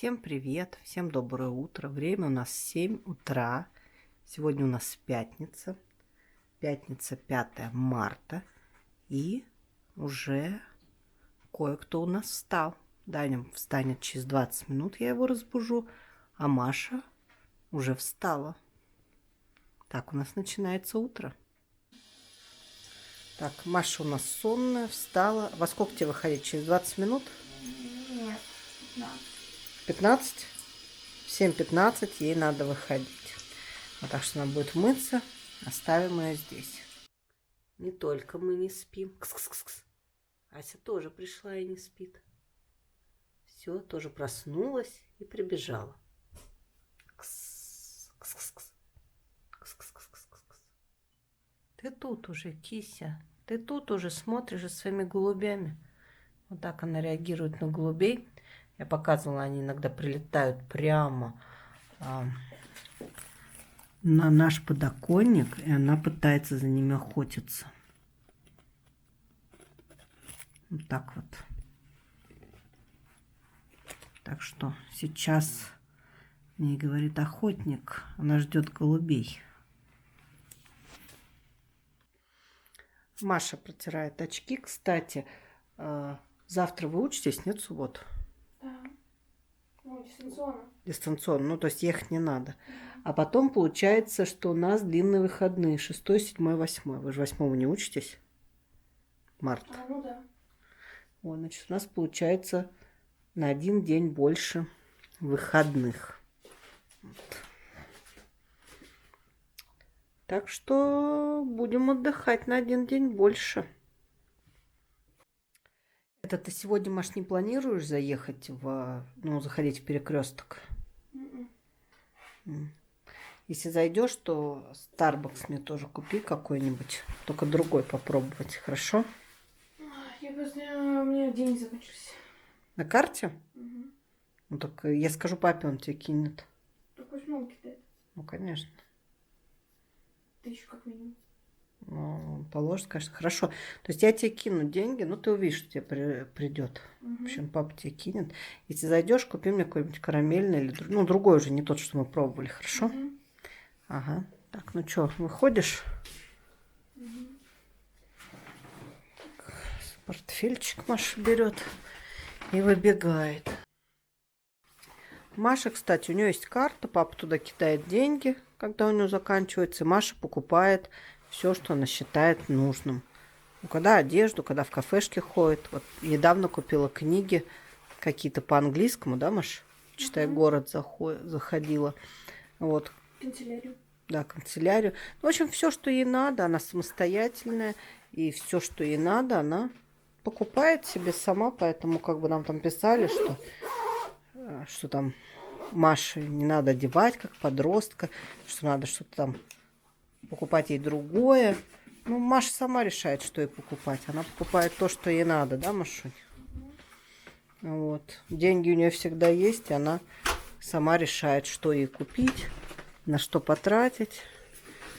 Всем привет, всем доброе утро. Время у нас 7 утра. Сегодня у нас пятница. Пятница 5 марта. И уже кое-кто у нас встал. Даня встанет через 20 минут, я его разбужу. А Маша уже встала. Так у нас начинается утро. Так, Маша у нас сонная, встала. Во сколько тебе выходить? Через 20 минут? Нет, 15? В 7:15 ей надо выходить. Вот так что она будет мыться. Оставим ее здесь. Не только мы не спим. Кс-кс-кс-кс. Ася тоже пришла и не спит. Все, тоже проснулась и прибежала. Кс-кс-кс-кс. Кс-кс-кс-кс-кс. Ты тут уже, кися. Ты тут уже смотришь за своими голубями. Вот так она реагирует на голубей. Я показывала, они иногда прилетают прямо на наш подоконник, и она пытается за ними охотиться. Вот так вот. Так что сейчас мне говорит охотник, она ждет голубей. Маша протирает очки. Кстати, завтра вы учитесь, нет, в субботу? да. Ну, дистанционно. Дистанционно, ну то есть ехать не надо. А потом получается, что у нас длинные выходные. 6, 7, 8. Вы же 8 не учитесь? Март. Ну да. Вот, значит, у нас получается на один день больше выходных. Вот. Так что будем отдыхать на один день больше. Это ты сегодня, Маш, не планируешь заехать заходить в Перекресток? Если зайдешь, то Starbucks мне тоже купи какой-нибудь. Только другой попробовать, хорошо? Я просто... У меня деньги закончились. На карте? Угу. Ну так я скажу папе, он тебе кинет. Так пусть мама кидает. Ну, конечно. 1000 как минимум. Ну, положит, конечно. Хорошо. То есть я тебе кину деньги, ну, ты увидишь, что тебе придет. Угу. В общем, папа тебе кинет. Если зайдешь, купи мне какой-нибудь карамельный или другой уже, не тот, что мы пробовали, хорошо? Угу. Ага. Так, ну что, выходишь? Угу. Портфельчик Маша берет и выбегает. Маша, кстати, у нее есть карта, папа туда кидает деньги, когда у нее заканчивается, и Маша покупает все, что она считает нужным. Ну, когда одежду, когда в кафешке ходит. Вот недавно купила книги какие-то по английскому, да, Маш? Читай, город заходила. Вот. Канцелярию. Да, канцелярию. В общем, все, что ей надо, она самостоятельная. И все, что ей надо, она покупает себе сама. Поэтому как бы нам там писали, что там Маше не надо одевать, как подростка, что надо что-то там покупать ей другое. Ну, Маша сама решает, что ей покупать. Она покупает то, что ей надо, да, Машунь? Вот. Деньги у нее всегда есть, и она сама решает, что ей купить, на что потратить.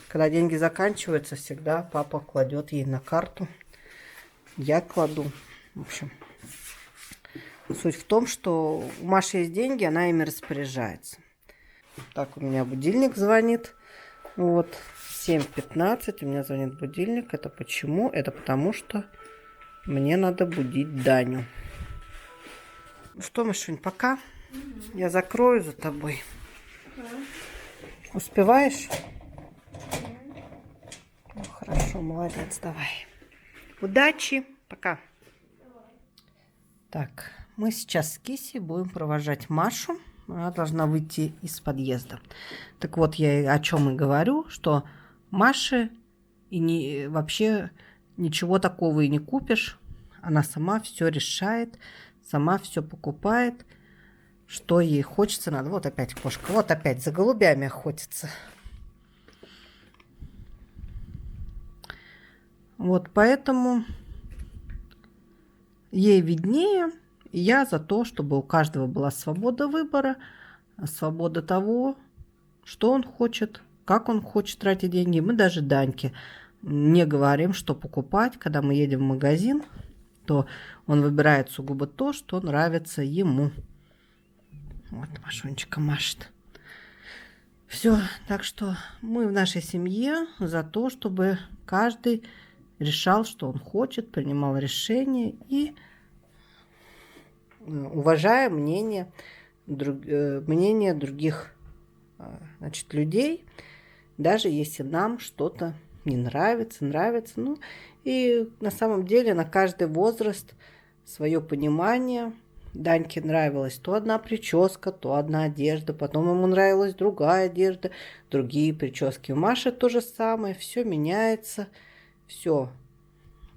Когда деньги заканчиваются, всегда папа кладет ей на карту. Я кладу. В общем, суть в том, что у Маши есть деньги, она ими распоряжается. Так, у меня будильник звонит. Вот, 7:15 у меня звонит будильник. Это почему? Это потому, что мне надо будить Даню. Ну что, Машунь, пока. Я закрою за тобой. Успеваешь? Ну, хорошо, молодец, давай. Удачи, пока. Так, мы сейчас с Кисей будем провожать Машу. Она должна выйти из подъезда. Так вот, я о чем и говорю, что Маше вообще ничего такого и не купишь. Она сама все решает, сама все покупает, что ей хочется. Надо. Вот опять кошка, вот опять за голубями охотится. Вот поэтому ей виднее. И я за то, чтобы у каждого была свобода выбора, свобода того, что он хочет, как он хочет тратить деньги. Мы даже Даньке не говорим, что покупать. Когда мы едем в магазин, то он выбирает сугубо то, что нравится ему. Вот Машунечка машет. Все, так что мы в нашей семье за то, чтобы каждый решал, что он хочет, принимал решения и уважая мнение других, значит, людей, даже если нам что-то не нравится, нравится. Ну, и на самом деле на каждый возраст свое понимание. Даньке нравилась то одна прическа, то одна одежда, потом ему нравилась другая одежда, другие прически. У Маши то же самое, все меняется, все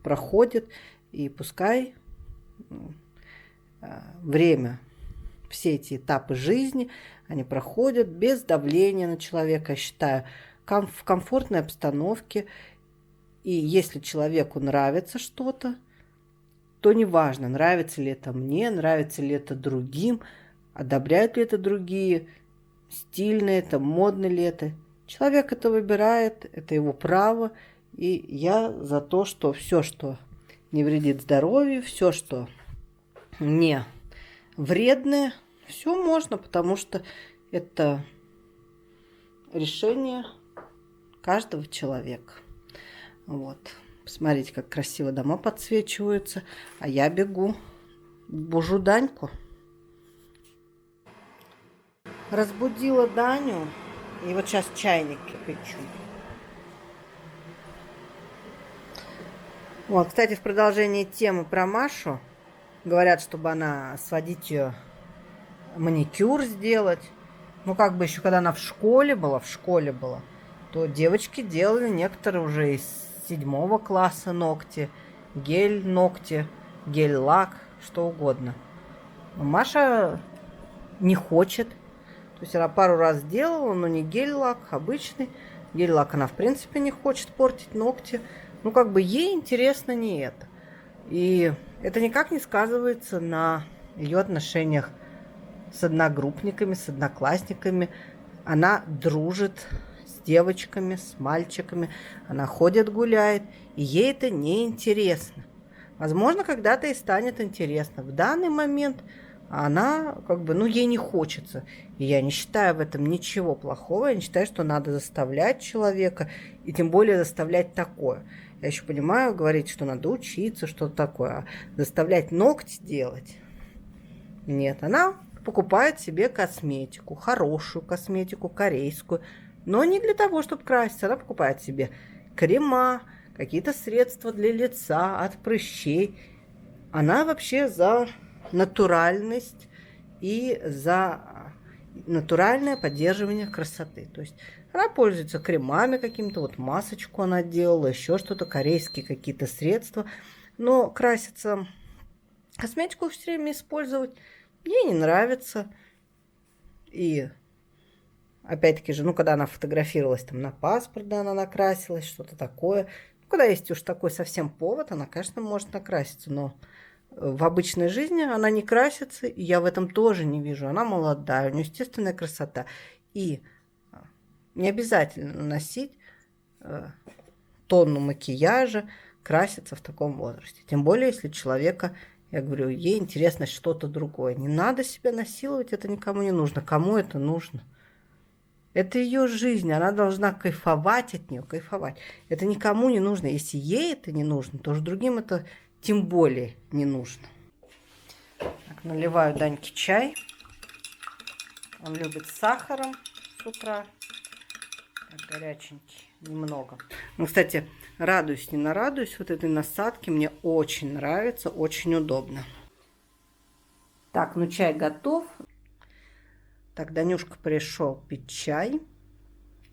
проходит, и пускай время, все эти этапы жизни, они проходят без давления на человека, я считаю, в комфортной обстановке. И если человеку нравится что-то, то неважно, нравится ли это мне, нравится ли это другим, одобряют ли это другие, стильно это, модно ли это. Человек это выбирает, это его право. И я за то, что все, что не вредит здоровью, все, что не вредное, все можно, потому что это решение каждого человека. Вот. Посмотрите, как красиво дома подсвечиваются. А я бегу, бужу Даньку. Разбудила Даню. И вот сейчас чайник кипячу. Вот, кстати, в продолжении темы про Машу. Говорят, чтобы она сводить ее маникюр сделать. Ну, как бы еще, когда она в школе была, то девочки делали некоторые уже из 7 класса ногти, гель-ногти, гель-лак, что угодно. Но Маша не хочет. То есть она пару раз делала, но не гель-лак, обычный. Гель-лак она, в принципе, не хочет портить ногти. Ну, как бы ей интересно не это. И это никак не сказывается на ее отношениях с одногруппниками, с одноклассниками. Она дружит с девочками, с мальчиками. Она ходит, гуляет. И ей это не интересно. Возможно, когда-то и станет интересно. В данный момент она, как бы, ну, ей не хочется. И я не считаю в этом ничего плохого. Я не считаю, что надо заставлять человека. И тем более заставлять такое. Я еще понимаю, говорить, что надо учиться, что-то такое. А заставлять ногти делать? Нет, она покупает себе косметику, хорошую косметику, корейскую. Но не для того, чтобы краситься. Она покупает себе крема, какие-то средства для лица, от прыщей. Она вообще за натуральность и за натуральное поддерживание красоты. То есть она пользуется кремами какими-то, вот масочку она делала, еще что-то, корейские какие-то средства. Но краситься, косметику все время использовать ей не нравится. И опять-таки же, ну, когда она фотографировалась там на паспорт, да, она накрасилась, что-то такое. Ну, когда есть уж такой совсем повод, она, конечно, может накраситься, но в обычной жизни она не красится, и я в этом тоже не вижу. Она молодая, у нее естественная красота. И не обязательно наносить тонну макияжа, краситься в таком возрасте. Тем более, если человека, я говорю, ей интересно что-то другое. Не надо себя насиловать, это никому не нужно. Кому это нужно? Это ее жизнь, она должна кайфовать от нее, кайфовать. Это никому не нужно. Если ей это не нужно, то уж другим это тем более не нужно. Так, наливаю Даньке чай. Он любит с сахаром с утра. Так, горяченький, немного. Ну, кстати, радуюсь, не нарадуюсь вот этой насадке. Мне очень нравится, очень удобно. Так, ну чай готов. Так, Данюшка пришел пить чай.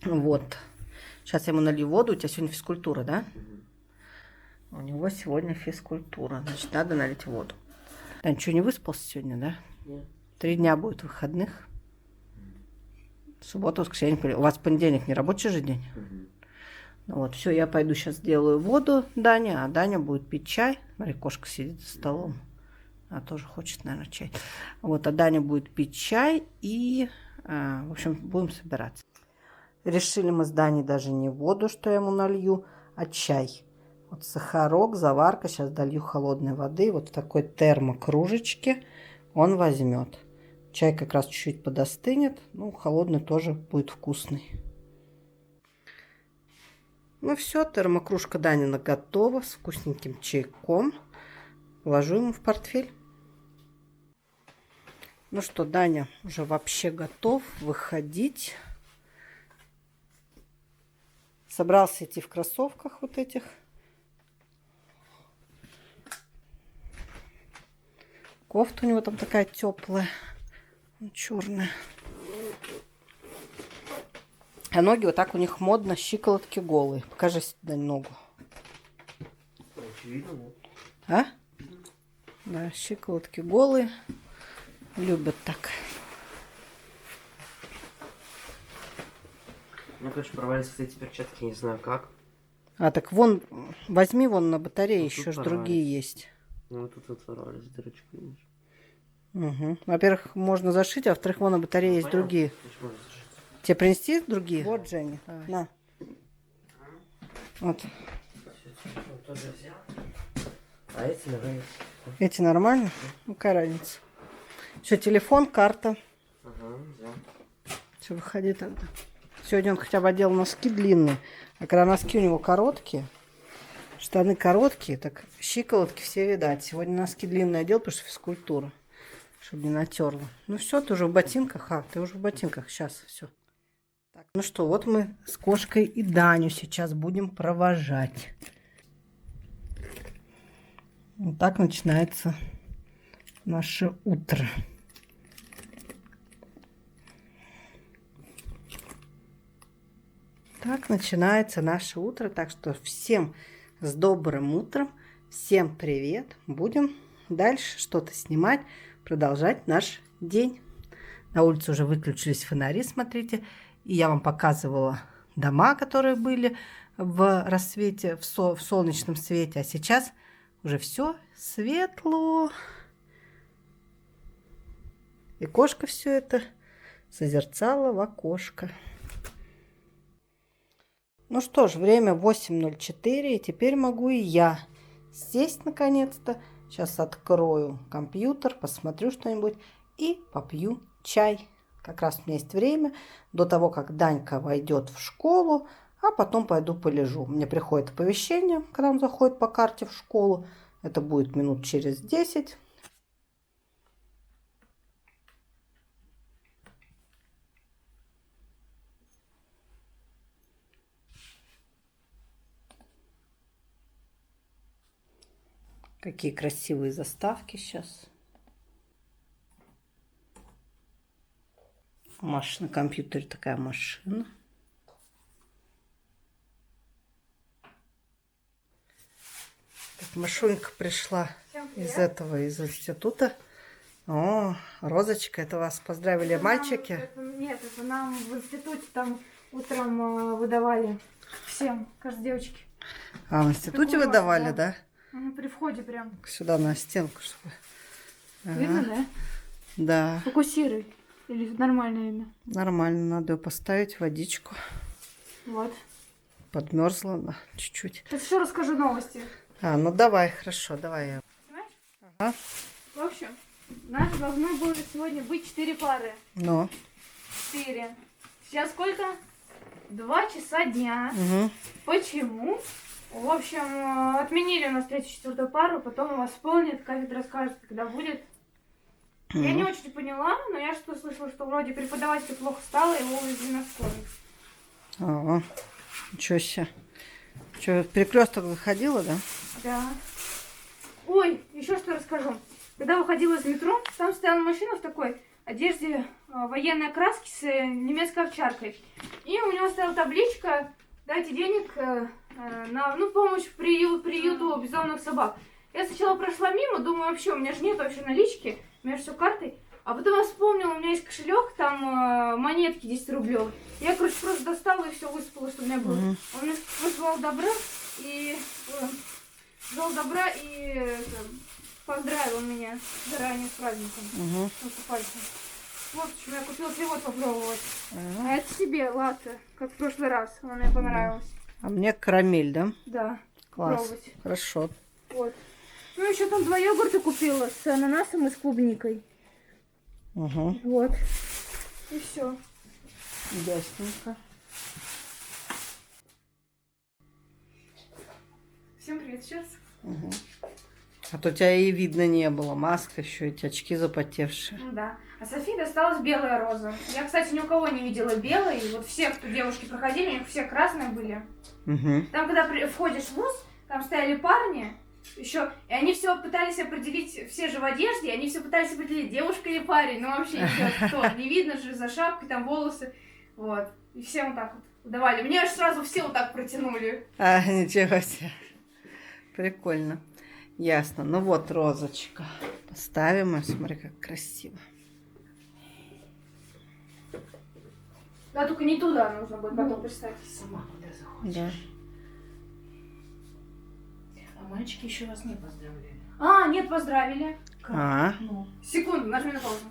Вот. Сейчас я ему налью воду. У тебя сегодня физкультура, да? У него сегодня физкультура. Значит, надо налить воду. Дань, что, не выспался сегодня, да? Нет. 3 дня будет выходных. Суббота, воскресенье. У вас понедельник не рабочий же день? Ну вот, все, я пойду сейчас сделаю воду Даня, а Даня будет пить чай. Смотри, кошка сидит за столом. Она тоже хочет, наверное, чай. Вот, а Даня будет пить чай и, в общем, будем собираться. Решили мы с Даней даже не воду, что я ему налью, а чай. Вот сахарок, заварка. Сейчас долью холодной воды. Вот в такой термокружечке он возьмет. Чай как раз чуть-чуть подостынет. Ну, холодный тоже будет вкусный. Ну все, термокружка Данина готова с вкусненьким чайком. Ложу ему в портфель. Ну что, Даня уже вообще готов выходить. Собрался идти в кроссовках вот этих. Кофта у него там такая теплая, черная. А ноги вот так у них модно, щиколотки голые. Покажи, Дань, ногу. Очевидно, А? Да, щиколотки голые. Любят так. У меня, конечно, провалились эти перчатки, не знаю как. А, так вон, возьми вон на батарее, Ну, еще тут ж другие порвались. есть. Ну, тут вот порвались дырочки, видишь. Угу. Во-первых, можно зашить, а во-вторых, вон на батарее есть Понятно, другие. почему зашить. Тебе принести другие? Вот, Женя. На. Вот. Вот тоже взял. А эти нравятся. Эти нормально? Ну, какая разница? Все, телефон, карта. Ага, взял. Все, выходи тогда. Сегодня он хотя бы одел носки длинные. А когда носки у него короткие, штаны короткие, так щиколотки все видать. Сегодня носки длинные одел, потому что физкультура. Чтобы не натерла. Ну все, ты уже в ботинках. А, ты уже в ботинках. Сейчас, все. Так, ну что, вот мы с кошкой и Даню сейчас будем провожать. Вот так начинается наше утро. Так начинается наше утро. Так что всем с добрым утром. Всем привет. Будем дальше что-то снимать, продолжать наш день. На улице уже выключились фонари, смотрите. И я вам показывала дома, которые были в рассвете, в солнечном свете. А сейчас уже все светло. И кошка все это созерцала в окошко. Ну что ж, время 8:04, и теперь могу и я сесть наконец-то. Сейчас открою компьютер, посмотрю что-нибудь и попью чай. Как раз у меня есть время до того, как Данька войдет в школу, а потом пойду полежу. Мне приходит оповещение, когда он заходит по карте в школу. Это будет минут через 10. Какие красивые заставки сейчас. На компьютере такая машина. Так, Машунька пришла из института. О, Розочка, это вас поздравили Это мальчики? Нет, это нам в институте там утром выдавали всем, каждой девочке. А, в институте Такую выдавали, массу, да? При входе прям. Сюда на стенку, чтобы... Видно, Ага. да? Да, Фокусируй. Или нормально видно? нормально, надо ее поставить, водичку. Вот. Подмерзла она чуть-чуть. Сейчас еще расскажу новости. А, ну давай, хорошо, давай я. Понимаешь? Ага. В общем, у нас должно было сегодня быть 4 пары. Ну. 4. Сейчас сколько? 2 часа дня. Угу. Почему? В общем, отменили у нас 3-4 пару, потом восполнят, кафедра скажет, когда будет. Я не очень поняла, но я что слышала, что вроде преподавателю плохо стало, его увезли на скорую. Ага. Ничего себе. Что, в перекресток заходила, да? Да. Ой, еще что расскажу. Когда выходила из метро, там стояла машина в такой одежде военной окраски с немецкой овчаркой. И у него стояла табличка «Дайте денег на помощь приюту бездомных собак». Я сначала прошла мимо, думаю, вообще, у меня же нет вообще налички, у меня же все картой. А потом я вспомнила, у меня есть кошелек, там монетки 10 рублей. Я, короче, просто достала и все высыпала, что у меня было. Он мне вызвал добра и поздравил меня заранее с праздником. Угу. Пальцем. Вот почему я купила вот попробовать. Ага. А это себе латте, как в прошлый раз. Она мне понравилась. А мне карамель, да? Да. Класс. Пробовать. Хорошо. Вот. Ну, еще там 2 йогурта купила с ананасом и с клубникой. Угу. Вот. И все. Ясненько. Всем привет еще раз. Угу. А то тебя и видно не было. Маска еще, эти очки запотевшие. Ну да. А Софии досталась белая роза. Я, кстати, ни у кого не видела белой. И вот все, кто девушки проходили, у них все красные были. Угу. Там, когда входишь в вуз, там стояли парни еще, и они все пытались определить, все же в одежде, и они все пытались определить, девушка или парень. Ну вообще никто. Не видно же за шапкой, там волосы. Вот. И всем вот так вот давали. Мне аж сразу все вот так протянули. А, ничего себе. Прикольно. Ясно. Ну вот розочка. Поставим ее. Смотри, как красиво. Да, только не туда нужно будет потом представить. Сама куда захочешь. Да. А мальчики еще вас не поздравляли. А, нет, поздравили. А, Ну, Секунду, нажми на паузу.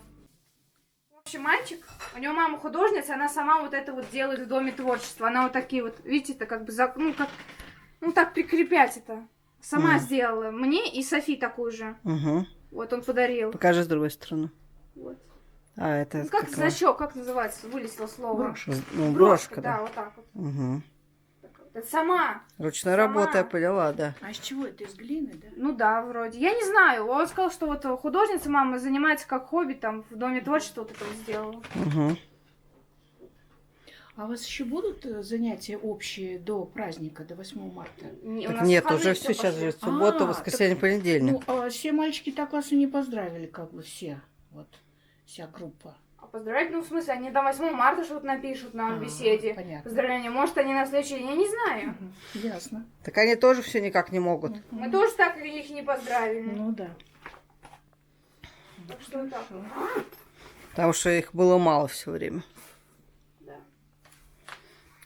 В общем, мальчик, у него мама художница, она сама вот это вот делает в доме творчества. Она вот такие вот, видите, это как бы, так прикреплять это. Сама сделала мне и Софи такую же. угу. Вот он подарил. Покажи с другой стороны. Вот. А, это Ну, как раз- значок, как называется? Вылетело слово. брошка. Ну, брошка, да. да. Вот так вот. Угу. Это сама. Ручная Сама. работа, я поняла, да. А из чего это? Из глины, да? Ну да, вроде. Я не знаю. Он сказал, что вот художница мама занимается как хобби, там, в доме творчества вот это вот сделала. Угу. А у вас еще будут занятия общие до праздника, до 8 марта? У Так нас нет, выходные уже всё все сейчас пошло. же суббота, А, воскресенье, понедельник. Ну, а все мальчики так вас и не поздравили, как бы все. Вот, вся группа. А поздравить, ну, в смысле, они там 8 марта что-то напишут на беседе. Понятно. Поздравления. Может, они на следующий день, я не знаю. Мгм, ясно. Так они тоже все никак не могут. Мы тоже так их не поздравили. Ну да. Так что вот так. Потому что их было мало все время. Да.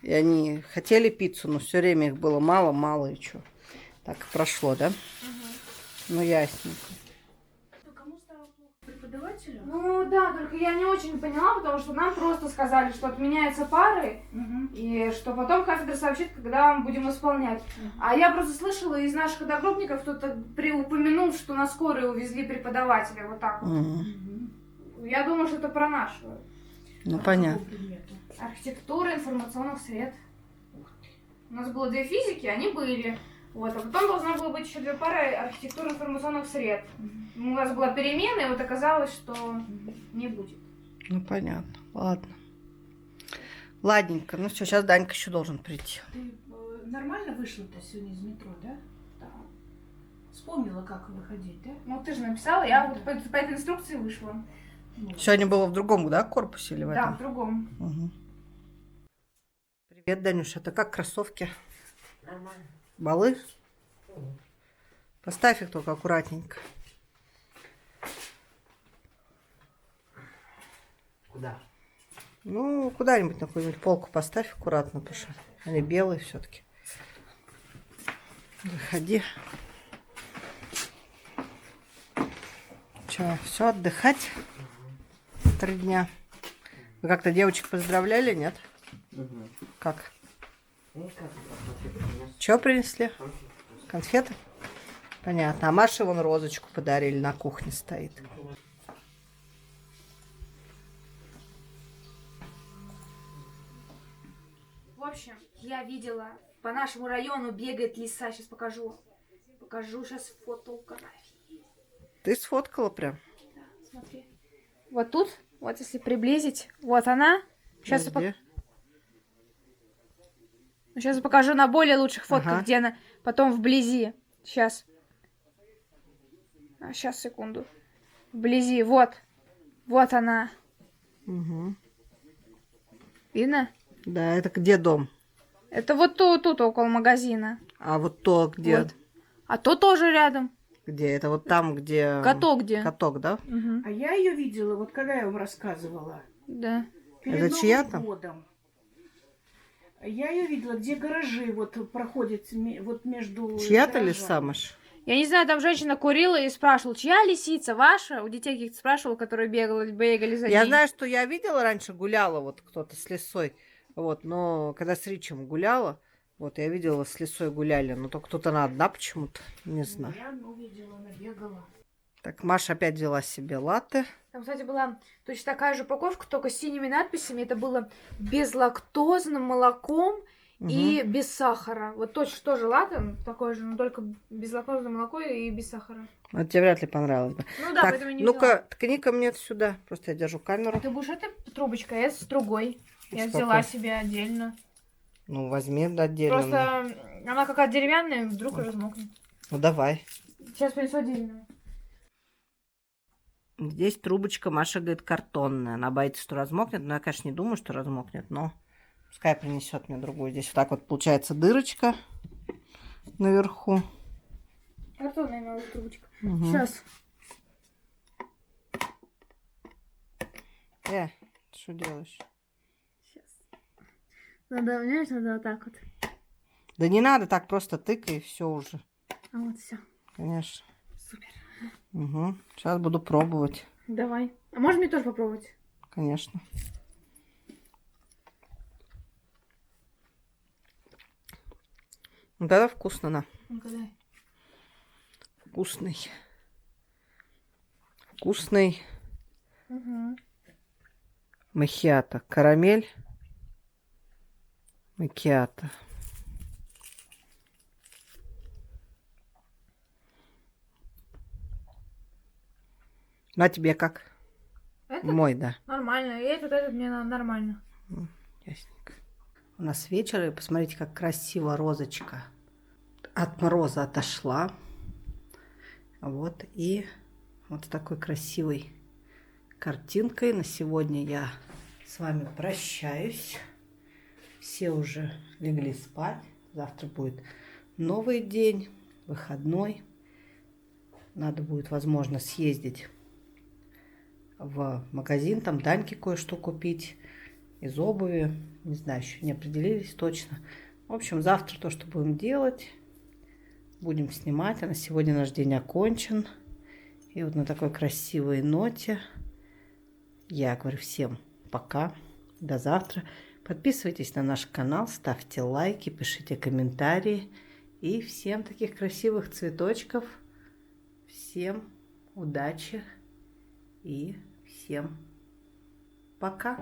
И они хотели пиццу, но все время их было мало, и что. Так и прошло, да? Ну, ясненько. Кому стало плохо? Преподавателю? Ну да, только я не очень поняла, потому что нам просто сказали, что отменяются пары, Мгм. и что потом кафедра сообщит, когда мы будем исполнять. А я просто слышала из наших одногруппников, кто-то упомянул, что на скорой увезли преподавателя, вот так вот. Мгм. Мгм. Я думаю, что это про нашего. Ну, А понятно. какого предмета? Архитектура информационных сред. Ух ты. У нас было 2 физики, они были. Вот, а потом должна была быть еще 2 пары архитектуры информационных сред. Мгм. У нас была перемена, и вот оказалось, что Мгм. не будет. Ну, понятно. Ладно. Ладненько. Ну, все, сейчас Данька еще должен прийти. Ты нормально вышла-то сегодня из метро, да? Да. Вспомнила, как выходить, да? Ну, ты же написала, я вот по этой инструкции вышла. Ну, Сегодня было в другом, да, корпусе или в Да, этом? в другом. Мгм. Привет, Данюша. Это как кроссовки? Нормально. Балы? Поставь их только аккуратненько. Куда? Ну, куда-нибудь на какую-нибудь полку поставь аккуратно, потому что они белые все-таки. Выходи. Че, все, отдыхать? 3 дня. Вы как-то девочек поздравляли, нет? Угу. Как? Ну, как Че принесли? Конфеты? Понятно. А Маше вон розочку подарили, на кухне стоит. В общем, я видела, по нашему району бегает лиса. Сейчас покажу. Покажу сейчас фотографии. Ты сфоткала прям? Да, смотри. Вот тут, вот если приблизить, вот она. Сейчас Где? Сейчас я покажу на более лучших фотках, Ага. где она потом вблизи. Сейчас. Сейчас, секунду. Вблизи, вот. Вот она. Угу. Видно? Да, это где дом? Это вот тут, около магазина. А вот то где? Вот. А то тоже рядом. Где? Это вот там, где... Каток где? Каток, да? Мгм. А я ее видела, вот когда я вам рассказывала. Да. Перед Это Новым чья там? годом. Я ее видела, где гаражи вот проходят вот между Чья-то гаражами. лиса, Маш? Я не знаю, там женщина курила и спрашивала, чья лисица, ваша? У детей каких-то спрашивала, которые бегали за ней. Я знаю, что я видела раньше, гуляла вот кто-то с лисой. Вот, но когда с Ричем гуляла, вот я видела, с лисой гуляли, но только тут она одна почему-то, не знаю. Я одну видела, она бегала. Так, Маша опять взяла себе латте. Там, кстати, была точно такая же упаковка, только с синими надписями. Это было безлактозным молоком и без сахара. Вот точно тоже латте такое же, но только безлактозное молоко и без сахара. Это тебе вряд ли понравилось бы. Ну да, Так, поэтому я не ну-ка, ткни ко мне сюда. Просто я держу камеру. Ты будешь этой трубочкой, а я с другой. Я Сколько? взяла себе отдельно. Ну, возьми отдельно. Просто она какая-то деревянная, вдруг размокнет. Ну, давай. Сейчас принесу отдельную. Здесь трубочка, Маша говорит, картонная. Она боится, что размокнет. Но я, конечно, не думаю, что размокнет, но пускай принесет мне другую. Здесь вот так вот получается дырочка наверху. Картонная новая трубочка. Угу. Сейчас. Что делаешь? Сейчас. Надо, понимаешь, надо вот так вот. Да не надо, так просто тыкай, и все уже. А вот все. Конечно. Супер. Угу. Сейчас буду пробовать. Давай. А можно мне тоже попробовать? Конечно. Ну, тогда вкусно, на. Ну-ка, дай. Вкусный. Вкусный. Угу. Мохито. Карамель. Макиато. На тебе как? Это Мой, да. нормально. И этот мне нормально. Ясненько. У нас вечер, и посмотрите, как красиво розочка от мороза отошла. Вот, и вот с такой красивой картинкой на сегодня я с вами прощаюсь. Все уже легли спать. Завтра будет новый день, выходной. Надо будет, возможно, съездить в магазин, там Даньке кое-что купить из обуви. Не знаю, еще не определились точно. В общем, завтра то, что будем делать, будем снимать. А на сегодня наш день окончен. И вот на такой красивой ноте я говорю всем пока, до завтра. Подписывайтесь на наш канал, ставьте лайки, пишите комментарии. И всем таких красивых цветочков. Всем удачи и всем пока.